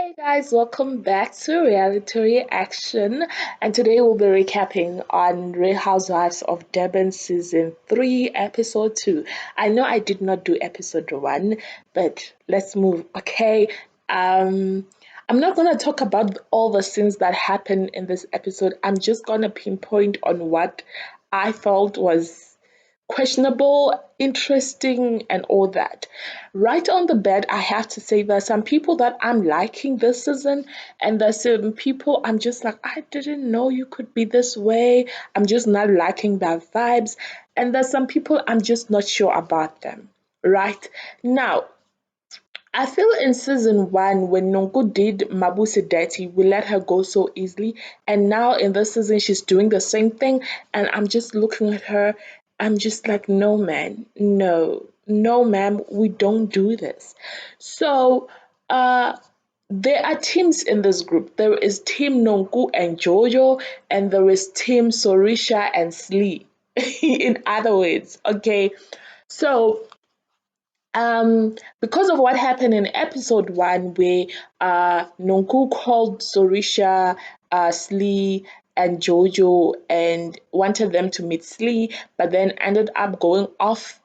Hey guys, welcome back to Reality Reaction. And today we'll be recapping on Real Housewives of Durban Season 3, Episode 2. I know I did not do Episode 1, but let's move, okay? I'm not going to talk about all the scenes that happened in this episode. I'm just going to pinpoint on what I felt was questionable, interesting, and all that. Right on the bed, I have to say there's some people that I'm liking this season, and there's some people I'm just like, I didn't know you could be this way. I'm just not liking their vibes. And there's some people I'm just not sure about them. Right now, I feel in season one, when Nonku did Mabuse dirty, we let her go so easily. And now in this season, she's doing the same thing. And I'm just looking at her. I'm just like, no, man, no, no, ma'am, we don't do this. So, there are teams in this group. There is Team Nonku and Jojo, and there is Team Sorisha and Slee. In other words, okay. So because of what happened in episode one, where Nonku called Sorisha, Slee, and Jojo and wanted them to meet Slee, but then ended up going off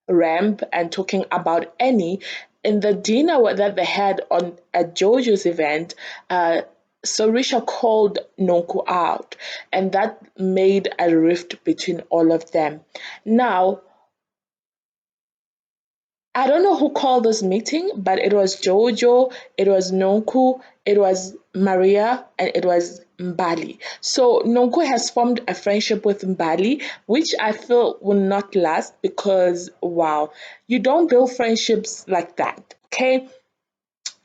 ramp and talking about Annie. In the dinner that they had on at Jojo's event, Sorisha called Nonku out, and that made a rift between all of them. Now, I don't know who called this meeting, but it was Jojo, it was Nonku, it was Maria, and it was Mbali. So Nonku has formed a friendship with Mbali, which I feel will not last because, wow, you don't build friendships like that, okay?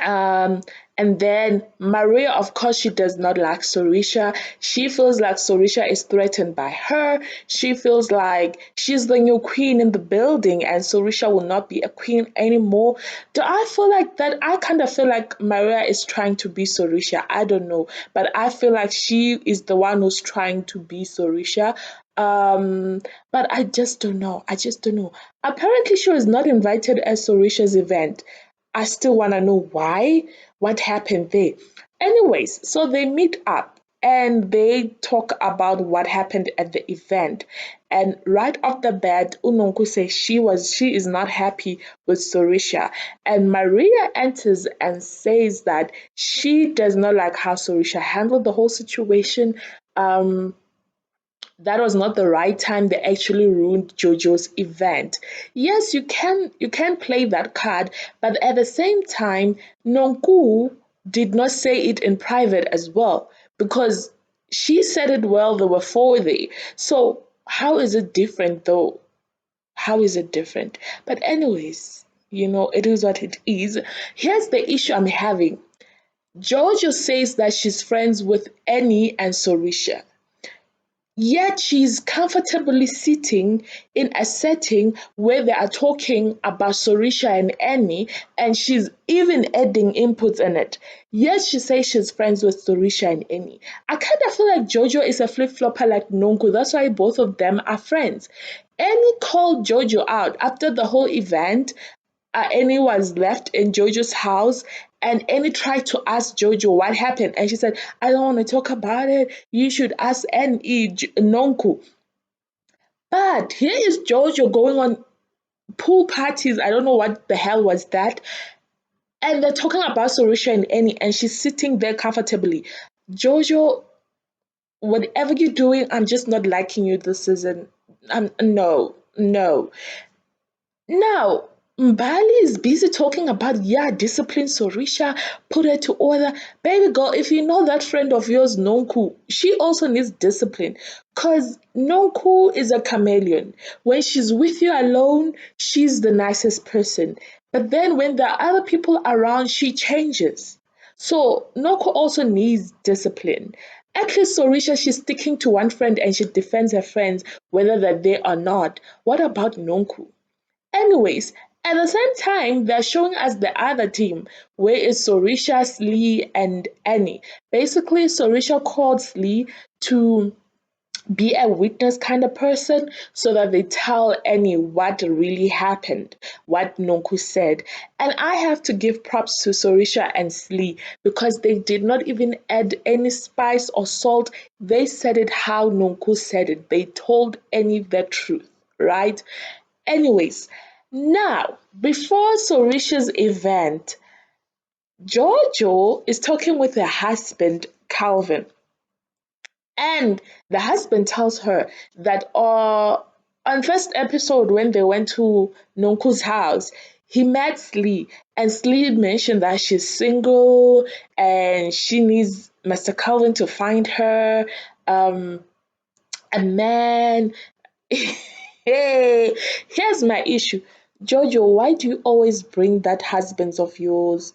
Um, and then Maria, of course, she does not like Sorisha. She feels like Sorisha is threatened by her. She feels like she's the new queen in the building and Sorisha will not be a queen anymore. Do I feel like that? I kind of feel like Maria is trying to be Sorisha. I don't know. But I feel like she is the one who's trying to be Sorisha. But I just don't know. I just don't know. Apparently, she was not invited at Sorisha's event. I still want to know why, what happened there. Anyways, so they meet up and they talk about what happened at the event. And right off the bat, Unonku says she is not happy with Sorisha. And Maria enters and says that she does not like how Sorisha handled the whole situation. That was not the right time. They actually ruined Jojo's event. Yes, you can play that card, but at the same time, Nonku did not say it in private as well because she said it well. There were four there. So how is it different though? How is it different? But anyways, it is what it is. Here's the issue I'm having. Jojo says that she's friends with Annie and Sorisha. Yet she's comfortably sitting in a setting where they are talking about Sorisha and Annie, and she's even adding inputs in it. Yet she says she's friends with Sorisha and Annie. I kind of feel like Jojo is a flip-flopper like Nonku. That's why both of them are friends. Annie called Jojo out after the whole event. Annie was left in Jojo's house, and Annie tried to ask Jojo what happened, and she said, "I don't want to talk about it. You should ask Annie, Nonku." But here is Jojo going on pool parties. I don't know what the hell was that, and they're talking about Sorisha and Annie, and she's sitting there comfortably. Jojo, whatever you're doing, I'm just not liking you this season. No, no. Now, Mbali is busy talking about, yeah, discipline Sorisha, put her to order. Baby girl, if you know that friend of yours, Nonku, she also needs discipline. Because Nonku is a chameleon. When she's with you alone, she's the nicest person. But then when there are other people around, she changes. So Nonku also needs discipline. At least Sorisha, she's sticking to one friend and she defends her friends, whether they're there or not. What about Nonku? Anyways, at the same time, they're showing us the other team, where is Sorisha, Slee, and Annie. Basically, Sorisha called Slee to be a witness kind of person so that they tell Annie what really happened, what Nonku said. And I have to give props to Sorisha and Slee because they did not even add any spice or salt. They said it how Nonku said it. They told Annie the truth, right? Anyways, now, before Sorisha's event, Jojo is talking with her husband, Calvin. And the husband tells her that on first episode when they went to Nonku's house, he met Slee, and Slee mentioned that she's single and she needs Mr. Calvin to find her a man. Hey, here's my issue. Jojo, why do you always bring that husband of yours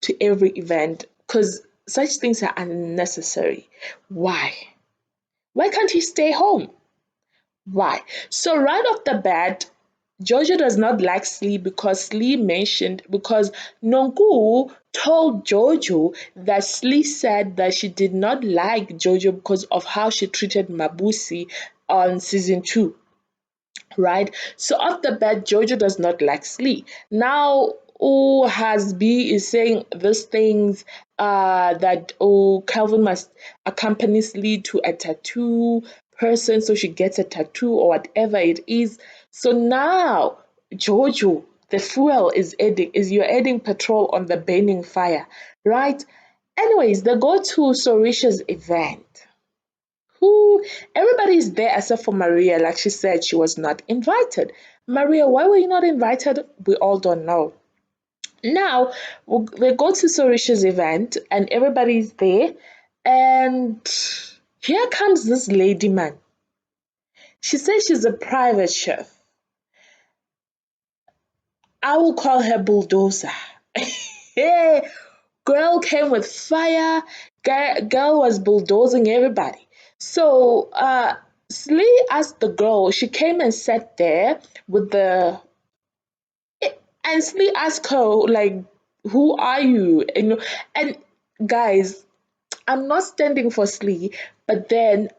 to every event? Because such things are unnecessary. Why? Why can't he stay home? Why? So right off the bat, Jojo does not like Slee because Nonku told Jojo that Slee said that she did not like Jojo because of how she treated Mabusi on season 2, right? So off the bat, Jojo does not like Slee. Now, Hasbi is saying these things that Calvin must accompany Slee to a tattoo person so she gets a tattoo or whatever it is. So now, Jojo, the fuel is you're adding petrol on the burning fire, right? Anyways, they go to Sorisha's event. Who Everybody's there except for Maria. Like she said, she was not invited. Maria, why were you not invited? We all don't know. Now they go to Sorisha's event and everybody's there, and here comes this lady man. She says she's a private chef. I will call her bulldozer. Hey, girl came with fire. Girl was bulldozing everybody. So Slee asked the girl, she came and sat there with the and Slee asked her, like, who are you? And guys, I'm not standing for Slee, but then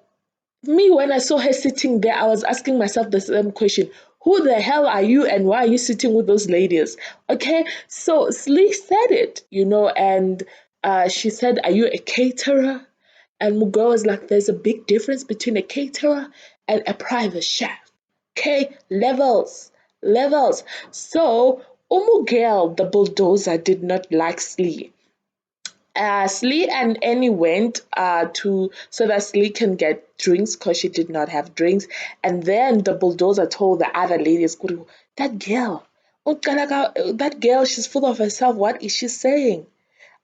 me, when I saw her sitting there, I was asking myself the same question. Who the hell are you and why are you sitting with those ladies? Okay, so Slee said it, and she said, are you a caterer? And Mugao was like, there's a big difference between a caterer and a private chef. Okay, levels, levels. So Umugel, the bulldozer, did not like Slee. Slee and Annie went to so that Slee can get drinks because she did not have drinks. And then the bulldozer told the other ladies, that girl, that girl, she's full of herself. What is she saying?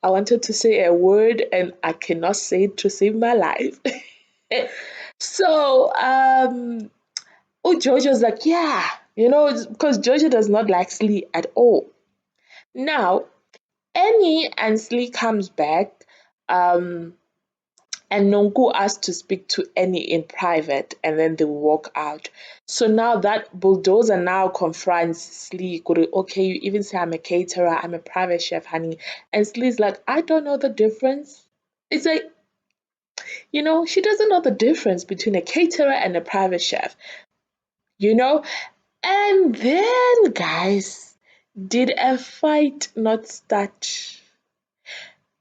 I wanted to say a word and I cannot say it to save my life. So, Jojo's like, yeah, because Jojo does not like Slee at all. Now, Annie and Slee comes back, um, and Nonku asked to speak to Annie in private, and then they walk out. So now that bulldozer now confronts Slee, okay, you even say I'm a caterer, I'm a private chef, honey. And Slee's like, I don't know the difference. It's like, she doesn't know the difference between a caterer and a private chef, you know? And then, guys, did a fight not start?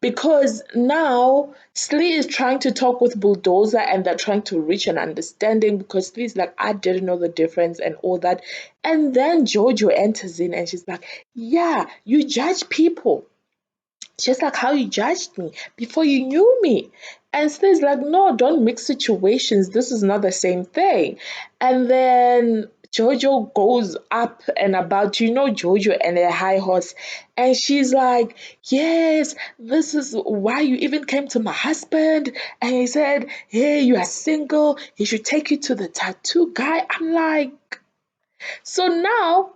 Because now Slee is trying to talk with Bulldozer and they're trying to reach an understanding because Slee's like, I didn't know the difference and all that. And then Jojo enters in and she's like, yeah, you judge people just like how you judged me before you knew me. And Slee's like, no, don't mix situations. This is not the same thing. And then Jojo goes up and about, Jojo and a high horse. And she's like, yes, this is why you even came to my husband. And he said, hey, you are single. He should take you to the tattoo guy. I'm like, so now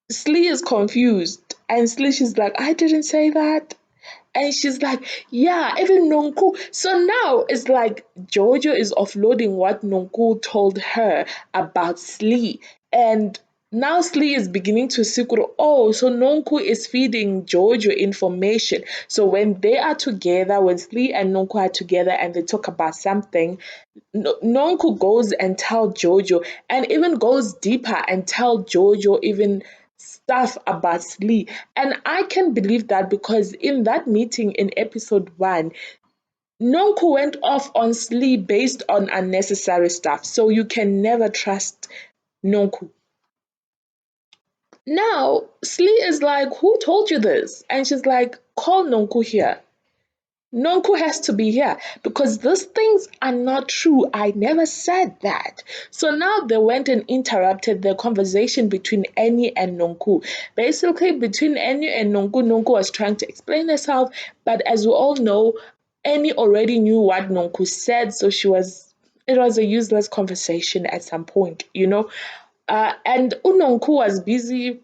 Slee is confused. And she's like, I didn't say that. And she's like, yeah, even Nonku. So now it's like Jojo is offloading what Nonku told her about Slee. And Now Slee is beginning to see, oh, so Nonku is feeding Jojo information. So when they are together, when Slee and Nonku are together and they talk about something, Nonku goes and tell Jojo and even goes deeper and tell Jojo even stuff about Slee. And I can believe that because in that meeting in episode 1, Nonku went off on Slee based on unnecessary stuff. So you can never trust Nonku. Now, Slee is like, who told you this? And she's like, call Nonku here. Nonku has to be here because these things are not true. I never said that. So now they went and interrupted the conversation between Annie and Nonku. Basically, between Annie and Nonku, Nonku was trying to explain herself, but as we all know, Annie already knew what Nonku said, so it was a useless conversation at some point, you know. And Unonku was busy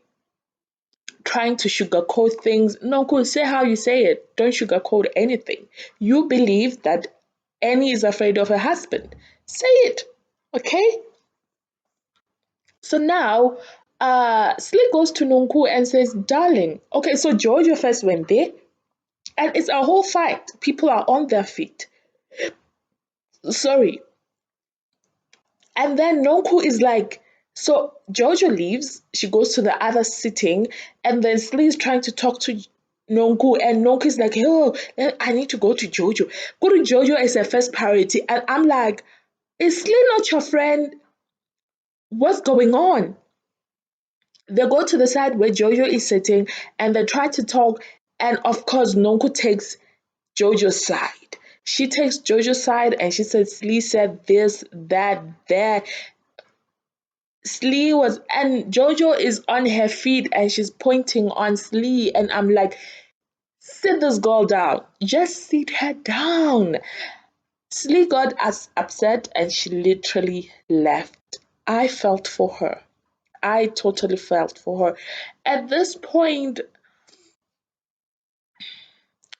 trying to sugarcoat things. No, cool, say how you say it. Don't sugarcoat anything. You believe that Annie is afraid of her husband. Say it. Okay? So now, Slick goes to Nonku and says, darling, okay, so Jojo first went there, and it's a whole fight. People are on their feet. Sorry. And then Nonku is like, so Jojo leaves, she goes to the other sitting, and then Slee is trying to talk to Nonku, and Nonku is like, oh, I need to go to Jojo. Go to Jojo is her first priority. And I'm like, is Slee not your friend? What's going on? They go to the side where Jojo is sitting, and they try to talk, and of course, Nonku takes Jojo's side. She takes Jojo's side and she said, Slee said this, that, that. Slee was, and Jojo is on her feet and she's pointing on Slee, and I'm like, sit this girl down. Just sit her down. Slee got as upset and she literally left. I felt for her. I totally felt for her. At this point,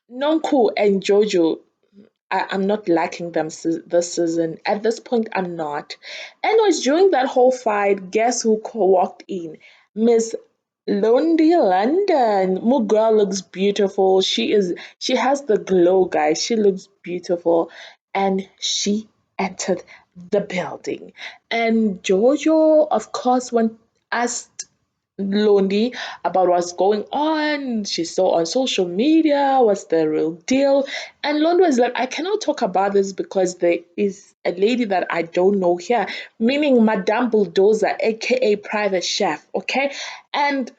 Nonku and Jojo, I'm not liking them this season. At this point, I'm not. Anyways, during that whole fight, guess who walked in? Miss Lundy London. My girl looks beautiful. She has the glow, guys. She looks beautiful. And she entered the building. And Jojo, of course, when asked Londi about what's going on. She saw on social media what's the real deal. And Londi was like, I cannot talk about this because there is a lady that I don't know here, meaning Madame Bulldozer, aka Private Chef. Okay. And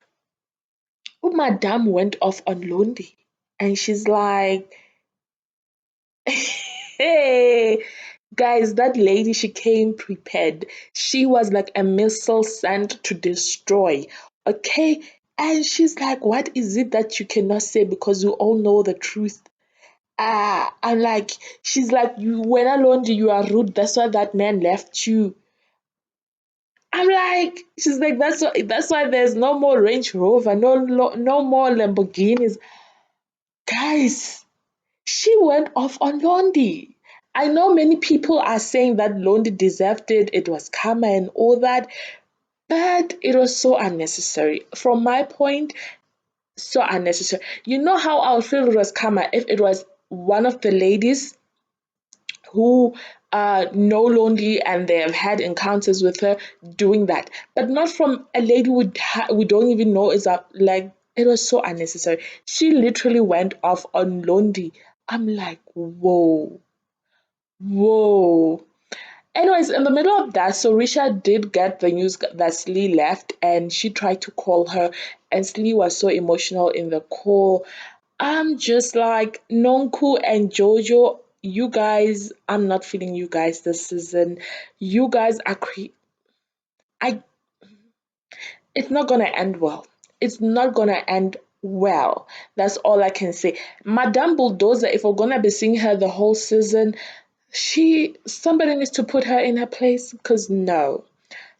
Madame went off on Londi. And she's like, hey, guys, that lady, she came prepared. She was like a missile sent to destroy. Okay? And she's like, what is it that you cannot say because you all know the truth? I'm like, she's like, you when alone do you are rude. That's why that man left you. I'm like, she's like, that's why there's no more Range Rover, no more Lamborghinis. Guys, she went off on Londi. I know many people are saying that Londi deserved it, it was karma and all that, but it was so unnecessary. From my point, so unnecessary. You know how I would feel it was karma if it was one of the ladies who know Lonely and they have had encounters with her doing that, but not from a lady we don't even know is up. Like, it was so unnecessary. She literally went off on Lonely. I'm like, whoa, whoa. Anyways, in the middle of that, Sorisha did get the news that Slee left and she tried to call her, and Slee was so emotional in the call. I'm just like, Nonku and Jojo, you guys, I'm not feeling you guys this season. You guys are I it's not gonna end well. It's not gonna end well. That's all I can say. Madame Bulldozer, if we're gonna be seeing her the whole season, somebody needs to put her in her place because no.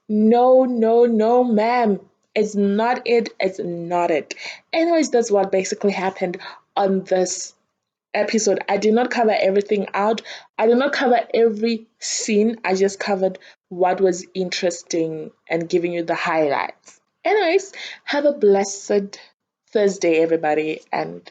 No, no, no, ma'am. It's not it. It's not it. Anyways, that's what basically happened on this episode. I did not cover everything out. I did not cover every scene. I just covered what was interesting and giving you the highlights. Anyways, have a blessed Thursday, everybody, and